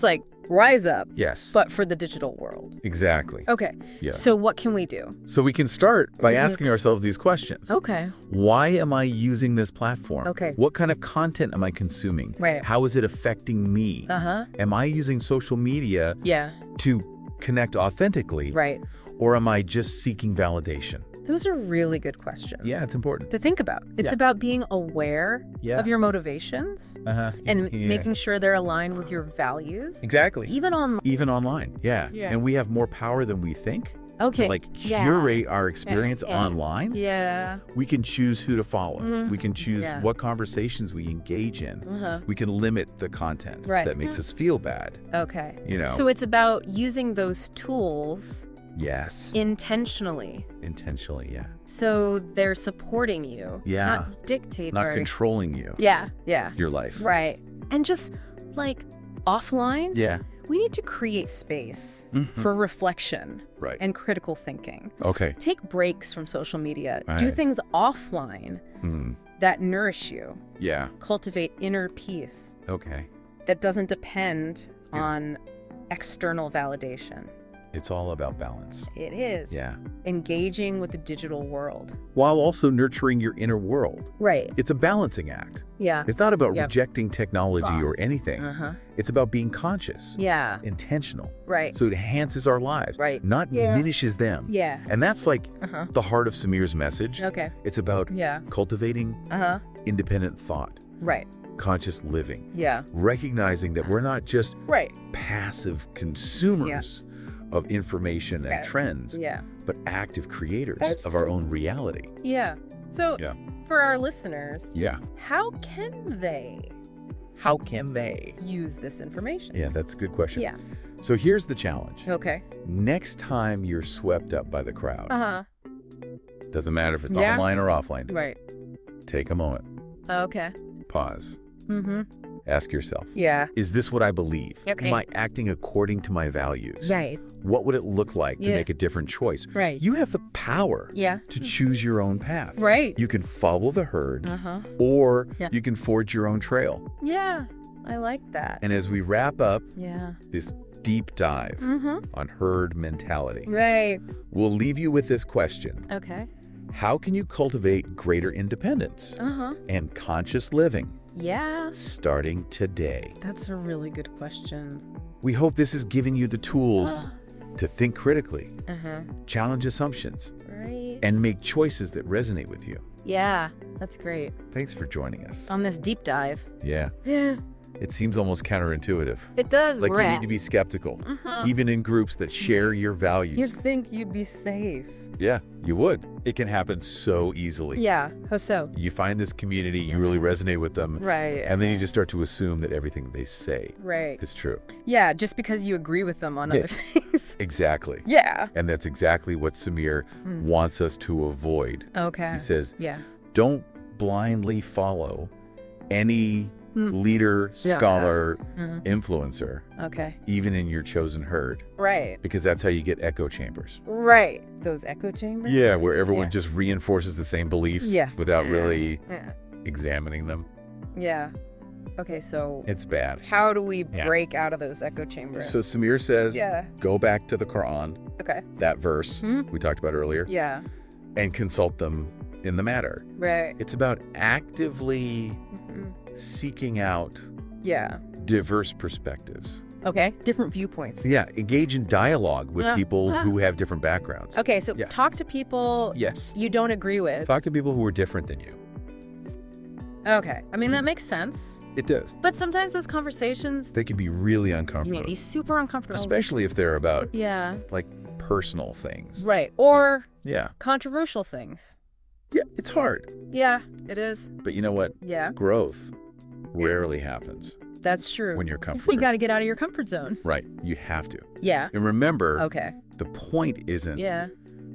like rise up, Yes. but for the digital world. Exactly. Okay. Yeah. So what can we do? So we can start by asking ourselves these questions. Okay. Why am I using this platform? Okay. What kind of content am I consuming? Right. How is it affecting me? Uh-huh. Am I using social media Yeah. to connect authentically? Right. Or am I just seeking validation? Those are really good questions. Yeah, it's important. To think about. It's Yeah. about being aware Yeah. of your motivations and making sure they're aligned with your values. Exactly. Even on Even online. Yeah. Yeah. And we have more power than we think. okay. To like Yeah. curate our experience Yeah. online. Yeah. We can choose who to follow. Mhm. We can choose Yeah. what conversations we engage in. Uh-huh. We can limit the content Right. that makes us feel bad. Okay. You know. So it's about using those tools Yes. intentionally. Intentionally, yeah. So they're supporting you. Yeah. Not dictating. Not controlling you. Yeah. Yeah. Your life. Right. And just like offline, Yeah. we need to create space Mhm. for reflection Right. and critical thinking. Okay. Take breaks from social media. Do Right. things offline Hmm. that nourish you. Yeah. Cultivate inner peace Okay. that doesn't depend Yeah. on external validation. It's all about balance. It is. Yeah. Engaging with the digital world. While also nurturing your inner world. Right. It's a balancing act. Yeah. It's not about Yep. rejecting technology Wrong. or anything. Uh-huh. It's about being conscious, Yeah. intentional. Right. So it enhances our lives, Right. not Yeah. diminishes them. Yeah. And that's like Uh-huh. the heart of Samir's message. Okay. It's about Yeah. cultivating Uh-huh. independent thought, Right. conscious living, Yeah. recognizing that we're not just Right. passive consumers of information and Okay. trends, Yeah. but active creators That's of our own reality. Yeah. So Yeah. for our listeners, Yeah. how can they How can they? use this information? Yeah, that's a good question. Yeah. So here's the challenge. Okay. Next time you're swept up by the crowd, Uh-huh. doesn't matter if it's Yeah. online or offline, Right. take a moment, Okay. pause, Mm-hmm. ask yourself, Yeah. is this what I believe? Okay. Am I acting according to my values? Right. What would it look like to Yeah. make a different choice? Right. You have the power Yeah. to choose your own path. Right. You can follow the herd, Uh-huh. or Yeah. you can forge your own trail. Yeah. I like that. And as we wrap up Yeah. this deep dive Mm-hmm. on herd mentality, Right. we'll leave you with this question. Okay. How can you cultivate greater independence Uh-huh. and conscious living Yeah. starting today? That's a really good question. We hope this has given you the tools to think critically, Uh-huh. challenge assumptions, Right. and make choices that resonate with you. Yeah. That's great. Thanks for joining us. On this deep dive. Yeah, Yeah. it seems almost counterintuitive. It does. Like you Brett. need to be skeptical, Uh-huh. even in groups that share your You values. think you'd be safe. Yeah, you would. It can happen so easily. Yeah. How so? You find this community, you really resonate with them, Right. and then you just start to assume that everything they say Right. is true. Yeah, just because you agree with them on Yeah. other things. Exactly. Yeah. And that's exactly what Samir wants us to avoid. Okay. He says, Yeah. don't blindly follow any Mm. leader, Yeah. scholar, Mhm. influencer, Okay. even in your chosen herd, Right. because that's how you get echo chambers. Right. Those echo chambers? Yeah, where everyone Yeah. just reinforces the same beliefs Yeah. without really Yeah. examining them. Yeah. Okay, so It's bad. how do we Yeah. break out of those echo chambers? So Samir says, Yeah. go back to the Quran, Okay. that verse Mhm. we talked about earlier, Yeah. and consult them in the matter. Right. It's about actively Mhm. seeking out Yeah. diverse perspectives. Okay. Different viewpoints. Yeah, engage in dialogue with Yeah. people Ah. who have different backgrounds. Okay, so Yeah. talk to people Yes. you don't agree with. Talk to people who are different than you. Okay. I mean, that makes sense. It does. But sometimes those conversations They can be really you uncomfortable, may be super uncomfortable. especially if they're about Yeah. like personal things. Right. Or Yeah. controversial things. Yeah, it's hard. Yeah, it is. But you know what? Yeah, Growth rarely happens that's true. when you're comfortable. You got to get out of your comfort zone. Right. You have to. Yeah. And remember, Okay. the point isn't Yeah.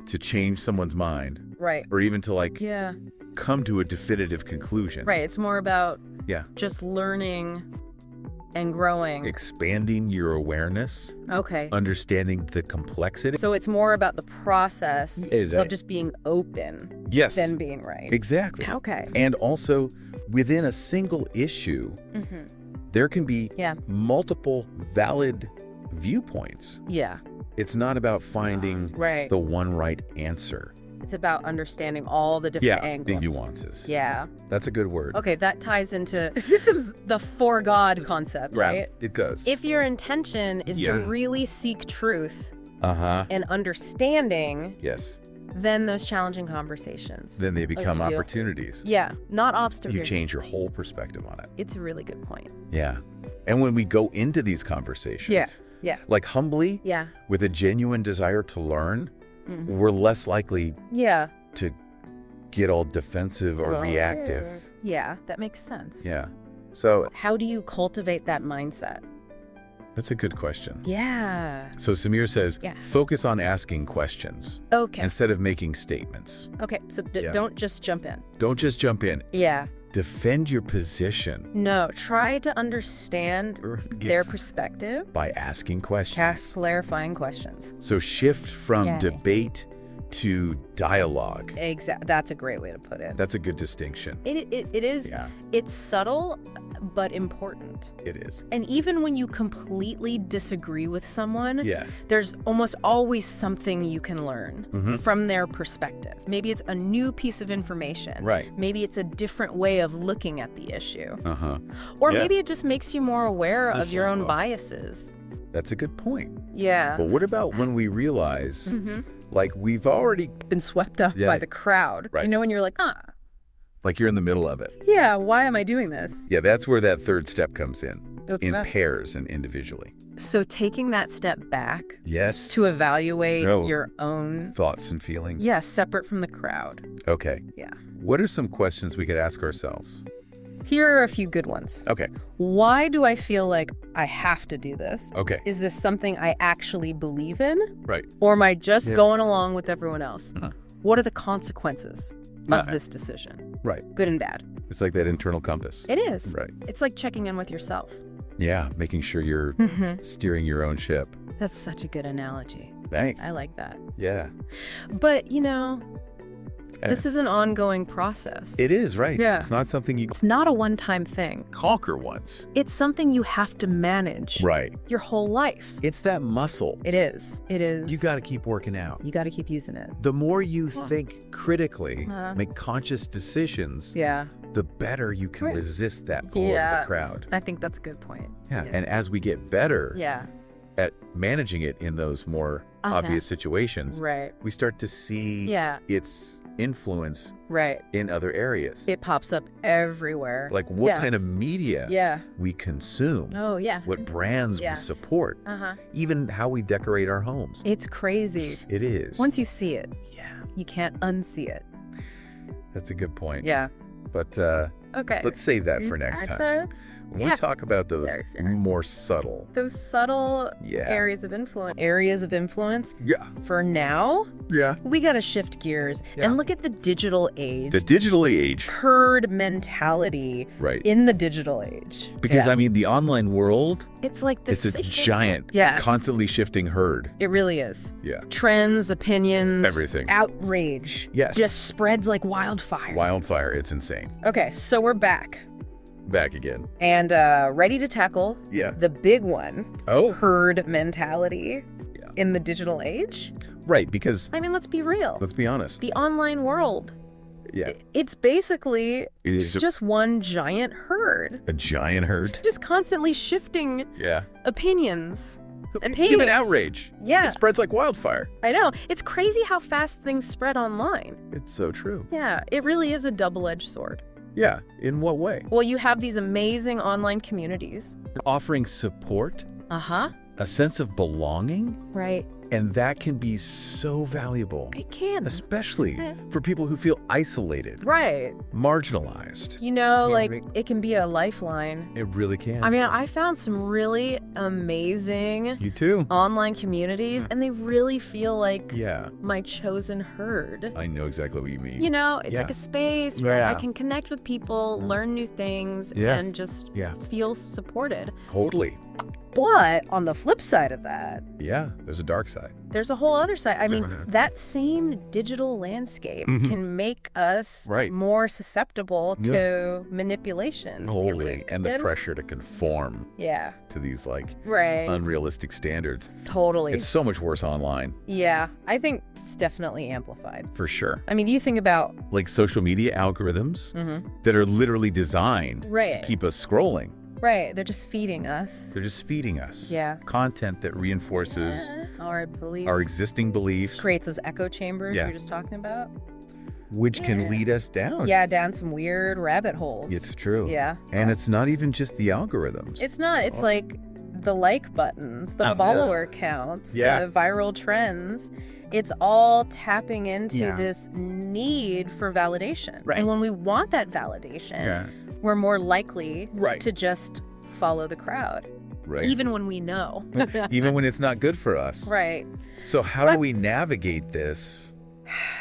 to change someone's mind Right. or even to like Yeah. come to a definitive conclusion. Right. It's more about Yeah. just learning and growing. Expanding your awareness, Okay. understanding the complexity. So it's more about the process Is of it? just being open Yes. than being right. Exactly. Okay. And also within a single issue, Mm-hmm. there can be Yeah. multiple valid viewpoints. Yeah. It's not about finding Right. the one right answer. It's about understanding all the different The angles. nuances. Yeah. That's a good word. Okay, that ties into the for God concept, right? It does. If your intention is to Yeah. really seek truth Uh-huh. and understanding, Yes. then those challenging conversations. Then they become you. opportunities. Yeah, not obstacles. You change your whole perspective on it. It's a really good point. Yeah. And when we go into these conversations, Yeah. like humbly, Yeah. with a genuine desire to learn, Mhm. we're less likely Yeah. to get all defensive or reactive. Yeah, that makes sense. Yeah. So How do you cultivate that mindset? that's a good question. Yeah. So Samir says, Yeah. focus on asking questions Okay. instead of making statements. Okay, so Yeah. don't just jump in. Don't just jump in. Yeah. Defend your position No, try to understand their Yes. perspective. by asking questions. Ask clarifying questions. So shift from Yay. debate to dialogue. That's a great way to put it. That's a good distinction. It is. Yeah, It's subtle, but important. it is. And even when you completely disagree with someone, Yeah. there's almost always something you can learn Mhm. from their perspective. Maybe it's a new piece of information. Right. Maybe it's a different way of looking at the issue. Uh-huh. Or Yeah. maybe it just makes you more aware of Listen, your own well- biases. That's a good point. Yeah. But what about when we realize, Mm-hmm. like, we've already, Been swept up Yeah. by the crowd. Right. You know, when you're like, like, you're in the middle of it. yeah, why am I doing this? Yeah, that's where that third step comes in What's that? pairs and individually. So taking that step back Yes. to evaluate No. your own, Thoughts and feelings. separate from the crowd. Okay. Yeah. What are some questions we could ask ourselves? Here are a few good ones. Okay. Why do I feel like I have to do this? Okay. Is this something I actually believe in? Right. Or am I just Yeah. going along with everyone else? Huh. What are the consequences of Right. this decision? Right. Good and bad. It's like that internal compass. It is. Right. It's like checking in with yourself. Yeah. Making sure you're steering your own ship. That's such a good analogy. Thanks. I like that. Yeah. But, this is an ongoing process. It is, right? Yeah. It's not something you It's not a one-time thing. conquer once. It's something you have to manage Right. your whole life. It's that muscle. It is. It is. You got to keep working out. You got to keep using it. The more you think critically, Uh-huh. make conscious decisions, Yeah. the better you can Right. resist that pull of Yeah. the crowd. I think that's a good point. Yeah. And as we get better Yeah. at managing it in those more Uh-huh. obvious situations, Right. we start to see Yeah. its influence Right. in other areas. It pops up everywhere. Like what Yeah. kind of media Yeah. we consume, Oh, yeah. what brands Yeah. we support, Uh-huh. even how we decorate our homes. It's crazy. It is. Once you see it, Yeah, you can't unsee it. that's a good point. Yeah. But Okay. let's save that for next time. So, When we yeah. talk about those There's- more subtle. those subtle Yeah. areas of influence. Yeah. For now, Yeah. we got to shift gears Yeah. and look at the digital age. The digital age. herd mentality Right. in the digital age. Because, Yeah. I mean, the online world, It's like this. it's a giant, Yeah. constantly shifting herd. It really is. Yeah. Trends, opinions, Everything. outrage. Yes. Just spreads like wildfire. Wildfire. It's insane. Okay, so we're back Back again. and ready to tackle Yeah. the big one, Oh. herd mentality Yeah. in the digital age. Right. Because, I mean, let's be real. let's be honest. The online world, Yeah. it's basically It is just one giant herd, a giant herd. just constantly shifting Yeah. opinions. Even Opinions. outrage. Yeah. It spreads like wildfire. I know. It's crazy how fast things spread online. It's so true. Yeah, it really is a double-edged sword. Yeah. In what way? Well, you have these amazing online communities. Offering support, Uh-huh. a sense of belonging, Right. and that can be so valuable, It can. especially Yeah. for people who feel isolated, Right. marginalized. You know, Yeah, like, right. it can be a lifeline. It really can. I mean, I found some really amazing You too. online communities, and they really feel like Yeah. my chosen herd. I know exactly what you mean. You know, it's Yeah. like a space where I Yeah. can connect with people, learn new things, Yeah. and just Yeah. feel supported. Totally. But on the flip side of that, Yeah, there's a dark side. there's a whole other side. I mean, Uh-huh. that same digital landscape can make us Right. more susceptible to manipulation. Totally. And the Yes. pressure to conform Yeah, to these like right. unrealistic standards. Totally. It's so much worse online, Yeah, I think it's definitely amplified. for sure. I mean, you think about Like social media algorithms that are literally designed Right. to keep us scrolling. right, they're just feeding us. They're just feeding us Yeah. content that reinforces Our beliefs. our existing beliefs, Creates those echo chambers Yeah. we were just talking about. which can Yeah. lead us down. Yeah, down some weird rabbit holes. It's true. Yeah. And it's not even just the algorithms. It's not. It's like the like buttons, the Oh, follower counts, Yeah. the viral trends. It's all tapping into Yeah. this need for validation. Right. And when we want that validation, Yeah. we're more likely Right. to just follow the crowd, Right. even when we know. Even when it's not good for us. Right. So how do we navigate this?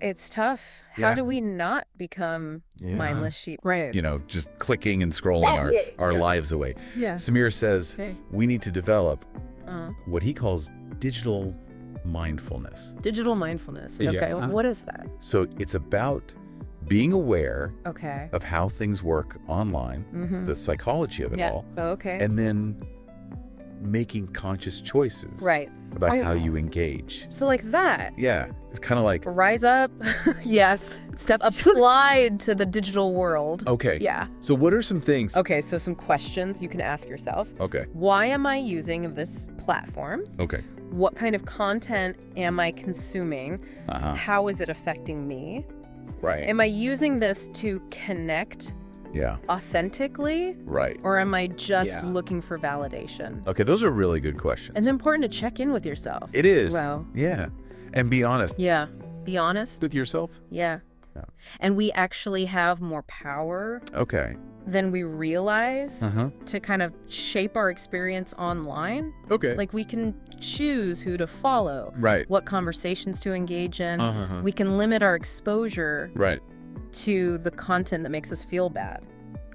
It's tough. Yeah. How do we not become Yeah. mindless sheep? Right. You know, just clicking and scrolling our lives away. Yeah. Samir says Okay. we need to develop Uh, what he calls digital mindfulness. digital mindfulness. Yeah. Okay. What is that? So it's about being aware Okay. of how things work online, Mm-hmm. the psychology of it all, Okay. and then making conscious choices Right. about how you engage. So like that. Yeah, it's kind of like, Rise up. Yes. Step applied to the digital world. okay, Yeah. so what are some things? Okay, so some questions you can ask yourself. Okay, Why am I using this platform? okay. What kind of content am I consuming? Uh-huh. How is it affecting me? Right. Am I using this to connect Yeah, authentically, right. or am I just Yeah. looking for validation? Okay, those are really good questions. It's important to check in with yourself. It is. Well, Yeah. And be honest yeah. Be honest. with yourself. Yeah. Yeah. And we actually have more power Okay. than we realize Uh-huh. to kind of shape our experience online. Okay. Like we can choose who to follow, right. what conversations to engage in. Uh-huh. We can limit our exposure Right. to the content that makes us feel bad,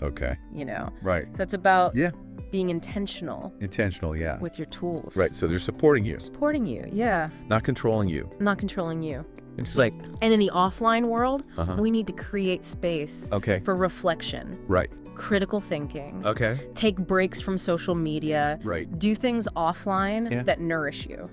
Okay. you know? Right. So it's about Yeah. being intentional Intentional, yeah. with your tools. Right. So they're supporting you, Supporting you, yeah. not controlling you. Not controlling you. It's just like, And in the offline world, uh-huh. we need to create space Okay. for reflection, Right. critical thinking, Okay. take breaks from social media, Right. do things offline Yeah. that nourish you.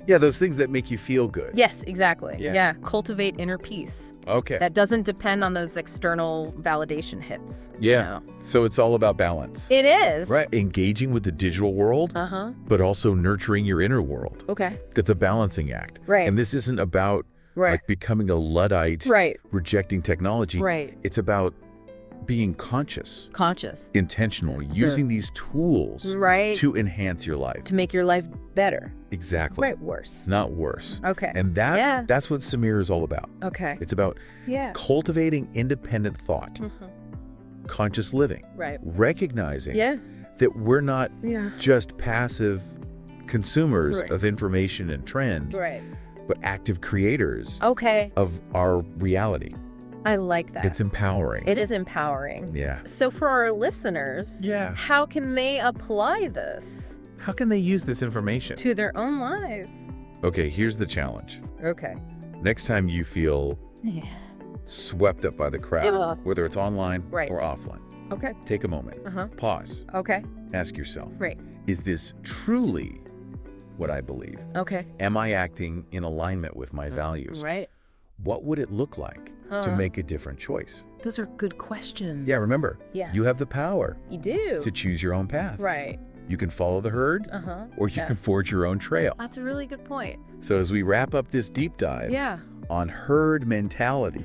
Yeah, those things that make you feel good. Yes, exactly. Yeah. Yeah. Cultivate inner peace. Okay. That doesn't depend on those external validation hits. Yeah. So it's all about balance. It is. Right. Engaging with the digital world, Uh-huh. but also nurturing your inner world. Okay. It's a balancing act. Right. And this isn't about Right. like becoming a Luddite, Right. rejecting technology. Right. It's about being conscious, Conscious. intentional, using these tools Right. to enhance your life. To make your life better. Exactly. Right. Worse. Not worse. Okay. And Yeah. that's what Samir is all about. Okay. It's about Yeah. cultivating independent thought, Mhm. conscious living, Right. recognizing Yeah. that we're not Yeah. just passive consumers Right. of information and trends, Right. but active creators Okay. of our reality. I like that. It's empowering. It is empowering. Yeah. So for our listeners, Yeah. how can they apply this How can they use this information? to their own lives? Okay, here's the challenge. Okay. Next time you feel Yeah. swept up by the crowd, Yeah. whether it's online Right. or offline, Okay. take a moment, Uh-huh. pause, Okay. ask yourself, Great. is this truly what I believe? Okay. Am I acting in alignment with my values? Right. What would it look like to Uh-huh. make a different choice? Those are good questions. Yeah, remember, Yeah. you have the power You do. to choose your own path. Right. You can follow the herd, Uh-huh. or you Yeah. can forge your own trail. That's a really good point. So as we wrap up this deep dive Yeah. on herd mentality,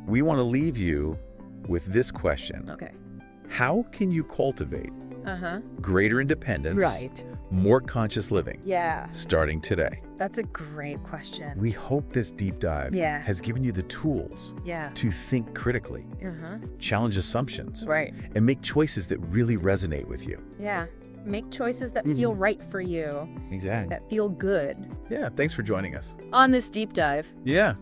we want to leave you with this question. Okay. How can you cultivate Uh-huh. greater independence, Right. more conscious living, Yeah. starting today? That's a great question. We hope this deep dive Yeah. has given you the tools Yeah. to think critically, Uh-huh. challenge assumptions, Right. and make choices that really resonate with you. Yeah. Make choices that feel right for you, Exactly. that feel good. Yeah, thanks for joining us. On this deep dive, Yeah.